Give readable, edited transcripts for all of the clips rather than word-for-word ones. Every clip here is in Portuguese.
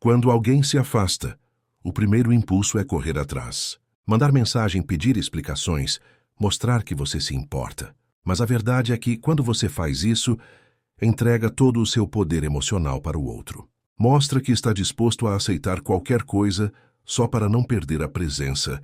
Quando alguém se afasta, o primeiro impulso é correr atrás. Mandar mensagem, pedir explicações, mostrar que você se importa. Mas a verdade é que, quando você faz isso, entrega todo o seu poder emocional para o outro. Mostra que está disposto a aceitar qualquer coisa só para não perder a presença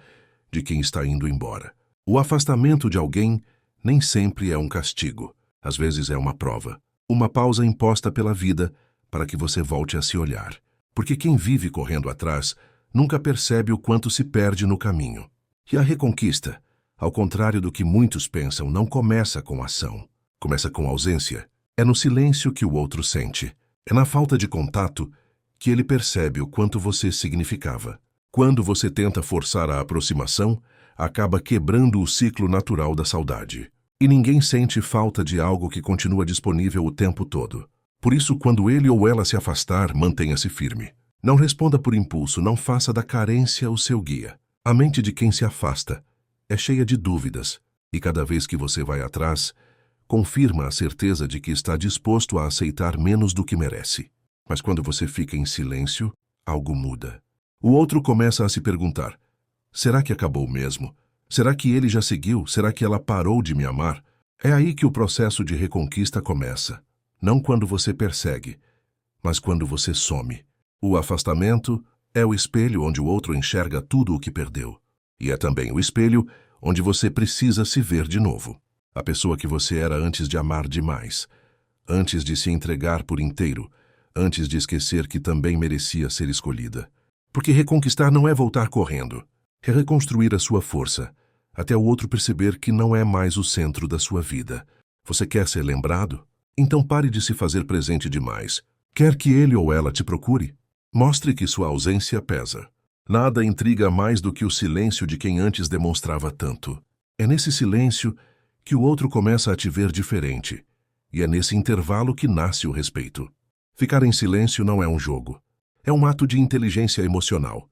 de quem está indo embora. O afastamento de alguém nem sempre é um castigo. Às vezes é uma prova. Uma pausa imposta pela vida para que você volte a se olhar. Porque quem vive correndo atrás nunca percebe o quanto se perde no caminho. E a reconquista, ao contrário do que muitos pensam, não começa com ação. Começa com ausência. É no silêncio que o outro sente. É na falta de contato que ele percebe o quanto você significava. Quando você tenta forçar a aproximação, acaba quebrando o ciclo natural da saudade. E ninguém sente falta de algo que continua disponível o tempo todo. Por isso, quando ele ou ela se afastar, mantenha-se firme. Não responda por impulso, não faça da carência o seu guia. A mente de quem se afasta é cheia de dúvidas, e cada vez que você vai atrás, confirma a certeza de que está disposto a aceitar menos do que merece. Mas quando você fica em silêncio, algo muda. O outro começa a se perguntar: será que acabou mesmo? Será que ele já seguiu? Será que ela parou de me amar? É aí que o processo de reconquista começa. Não quando você persegue, mas quando você some. O afastamento é o espelho onde o outro enxerga tudo o que perdeu. E é também o espelho onde você precisa se ver de novo. A pessoa que você era antes de amar demais, antes de se entregar por inteiro, antes de esquecer que também merecia ser escolhida. Porque reconquistar não é voltar correndo, é reconstruir a sua força, até o outro perceber que não é mais o centro da sua vida. Você quer ser lembrado? Então pare de se fazer presente demais. Quer que ele ou ela te procure? Mostre que sua ausência pesa. Nada intriga mais do que o silêncio de quem antes demonstrava tanto. É nesse silêncio que o outro começa a te ver diferente. E é nesse intervalo que nasce o respeito. Ficar em silêncio não é um jogo. É um ato de inteligência emocional.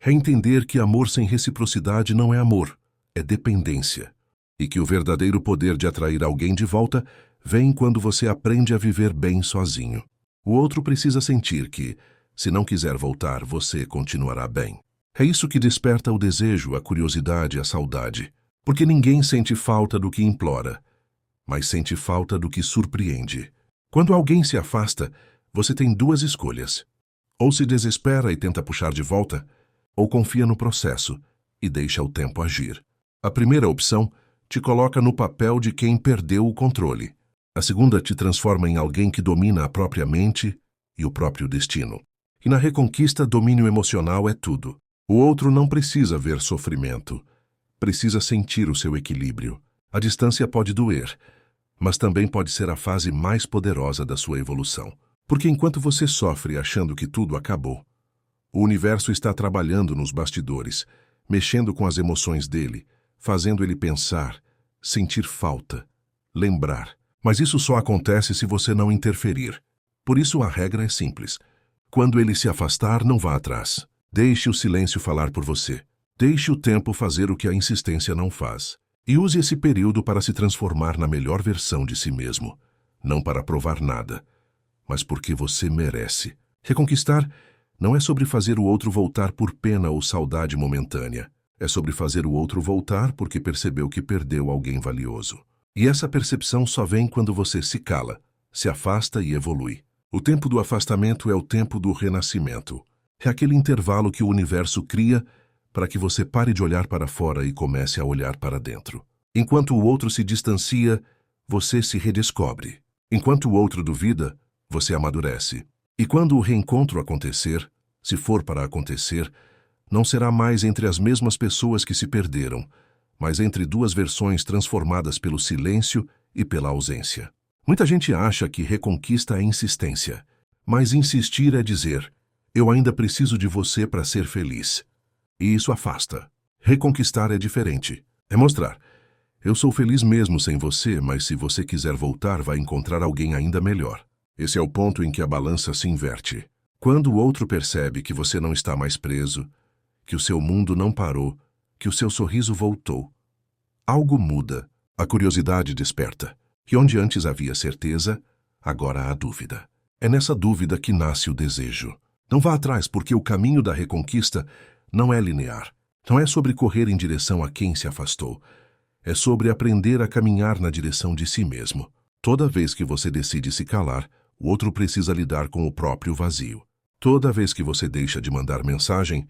É entender que amor sem reciprocidade não é amor, é dependência. E que o verdadeiro poder de atrair alguém de volta vem quando você aprende a viver bem sozinho. O outro precisa sentir que, se não quiser voltar, você continuará bem. É isso que desperta o desejo, a curiosidade, a saudade. Porque ninguém sente falta do que implora, mas sente falta do que surpreende. Quando alguém se afasta, você tem duas escolhas. Ou se desespera e tenta puxar de volta, ou confia no processo e deixa o tempo agir. A primeira opção te coloca no papel de quem perdeu o controle. A segunda te transforma em alguém que domina a própria mente e o próprio destino. E na reconquista, domínio emocional é tudo. O outro não precisa ver sofrimento. Precisa sentir o seu equilíbrio. A distância pode doer, mas também pode ser a fase mais poderosa da sua evolução. Porque enquanto você sofre achando que tudo acabou, o universo está trabalhando nos bastidores, mexendo com as emoções dele, fazendo ele pensar, sentir falta, lembrar. Mas isso só acontece se você não interferir. Por isso a regra é simples. Quando ele se afastar, não vá atrás. Deixe o silêncio falar por você. Deixe o tempo fazer o que a insistência não faz. E use esse período para se transformar na melhor versão de si mesmo. Não para provar nada, mas porque você merece. Reconquistar não é sobre fazer o outro voltar por pena ou saudade momentânea. É sobre fazer o outro voltar porque percebeu que perdeu alguém valioso. E essa percepção só vem quando você se cala, se afasta e evolui. O tempo do afastamento é o tempo do renascimento. É aquele intervalo que o universo cria para que você pare de olhar para fora e comece a olhar para dentro. Enquanto o outro se distancia, você se redescobre. Enquanto o outro duvida, você amadurece. E quando o reencontro acontecer, se for para acontecer, não será mais entre as mesmas pessoas que se perderam, mas entre duas versões transformadas pelo silêncio e pela ausência. Muita gente acha que reconquista é insistência, mas insistir é dizer: eu ainda preciso de você para ser feliz. E isso afasta. Reconquistar é diferente. É mostrar: eu sou feliz mesmo sem você, mas se você quiser voltar, vai encontrar alguém ainda melhor. Esse é o ponto em que a balança se inverte. Quando o outro percebe que você não está mais preso, que o seu mundo não parou, que o seu sorriso voltou, algo muda, a curiosidade desperta. E onde antes havia certeza, agora há dúvida. É nessa dúvida que nasce o desejo. Não vá atrás, porque o caminho da reconquista não é linear. Não é sobre correr em direção a quem se afastou. É sobre aprender a caminhar na direção de si mesmo. Toda vez que você decide se calar, o outro precisa lidar com o próprio vazio. Toda vez que você deixa de mandar mensagem,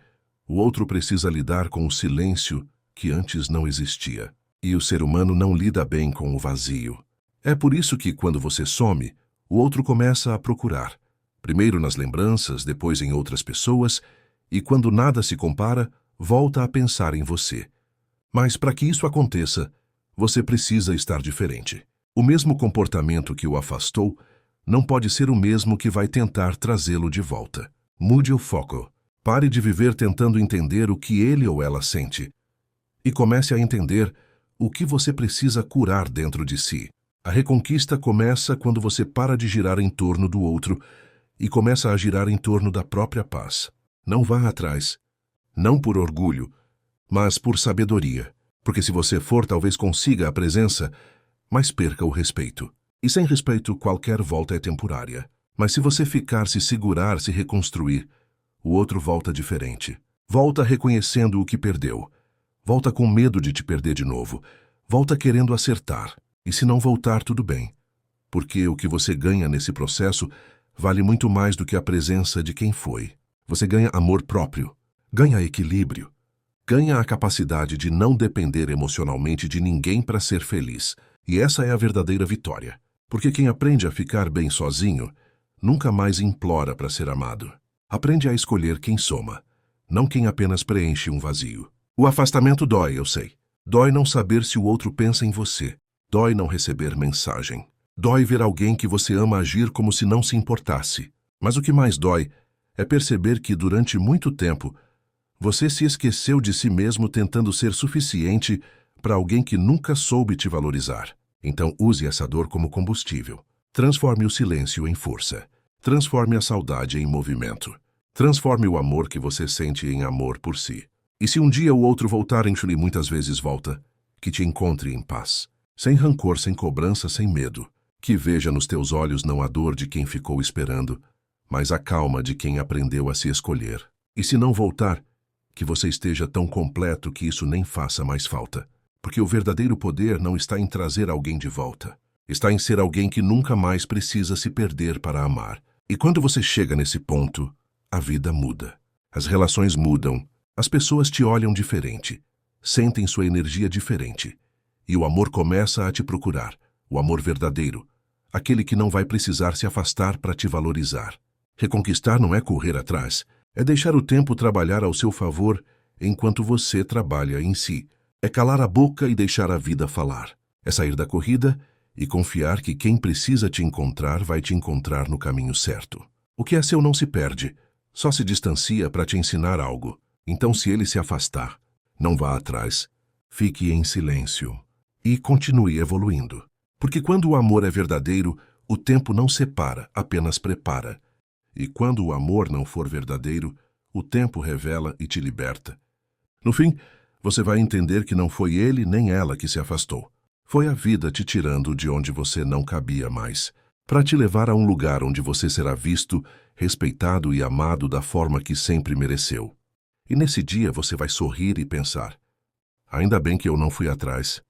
o outro precisa lidar com o silêncio que antes não existia. E o ser humano não lida bem com o vazio. É por isso que, quando você some, o outro começa a procurar. Primeiro nas lembranças, depois em outras pessoas, e quando nada se compara, volta a pensar em você. Mas para que isso aconteça, você precisa estar diferente. O mesmo comportamento que o afastou não pode ser o mesmo que vai tentar trazê-lo de volta. Mude o foco. Pare de viver tentando entender o que ele ou ela sente. E comece a entender o que você precisa curar dentro de si. A reconquista começa quando você para de girar em torno do outro e começa a girar em torno da própria paz. Não vá atrás. Não por orgulho, mas por sabedoria. Porque se você for, talvez consiga a presença, mas perca o respeito. E sem respeito, qualquer volta é temporária. Mas se você ficar, se segurar, se reconstruir, o outro volta diferente. Volta reconhecendo o que perdeu. Volta com medo de te perder de novo. Volta querendo acertar. E se não voltar, tudo bem. Porque o que você ganha nesse processo vale muito mais do que a presença de quem foi. Você ganha amor próprio. Ganha equilíbrio. Ganha a capacidade de não depender emocionalmente de ninguém para ser feliz. E essa é a verdadeira vitória. Porque quem aprende a ficar bem sozinho, nunca mais implora para ser amado. Aprende a escolher quem soma, não quem apenas preenche um vazio. O afastamento dói, eu sei. Dói não saber se o outro pensa em você. Dói não receber mensagem. Dói ver alguém que você ama agir como se não se importasse. Mas o que mais dói é perceber que, durante muito tempo, você se esqueceu de si mesmo tentando ser suficiente para alguém que nunca soube te valorizar. Então use essa dor como combustível. Transforme o silêncio em força. Transforme a saudade em movimento. Transforme o amor que você sente em amor por si. E se um dia o outro voltar, enxule muitas vezes volta, que te encontre em paz. Sem rancor, sem cobrança, sem medo. Que veja nos teus olhos não a dor de quem ficou esperando, mas a calma de quem aprendeu a se escolher. E se não voltar, que você esteja tão completo que isso nem faça mais falta. Porque o verdadeiro poder não está em trazer alguém de volta. Está em ser alguém que nunca mais precisa se perder para amar. E quando você chega nesse ponto, a vida muda. As relações mudam. As pessoas te olham diferente. Sentem sua energia diferente. E o amor começa a te procurar. O amor verdadeiro. Aquele que não vai precisar se afastar para te valorizar. Reconquistar não é correr atrás. É deixar o tempo trabalhar ao seu favor enquanto você trabalha em si. É calar a boca e deixar a vida falar. É sair da corrida e confiar que quem precisa te encontrar vai te encontrar no caminho certo. O que é seu não se perde, só se distancia para te ensinar algo. Então, se ele se afastar, não vá atrás. Fique em silêncio e continue evoluindo. Porque quando o amor é verdadeiro, o tempo não separa, apenas prepara. E quando o amor não for verdadeiro, o tempo revela e te liberta. No fim, você vai entender que não foi ele nem ela que se afastou. Foi a vida te tirando de onde você não cabia mais, para te levar a um lugar onde você será visto, respeitado e amado da forma que sempre mereceu. E nesse dia você vai sorrir e pensar: ainda bem que eu não fui atrás.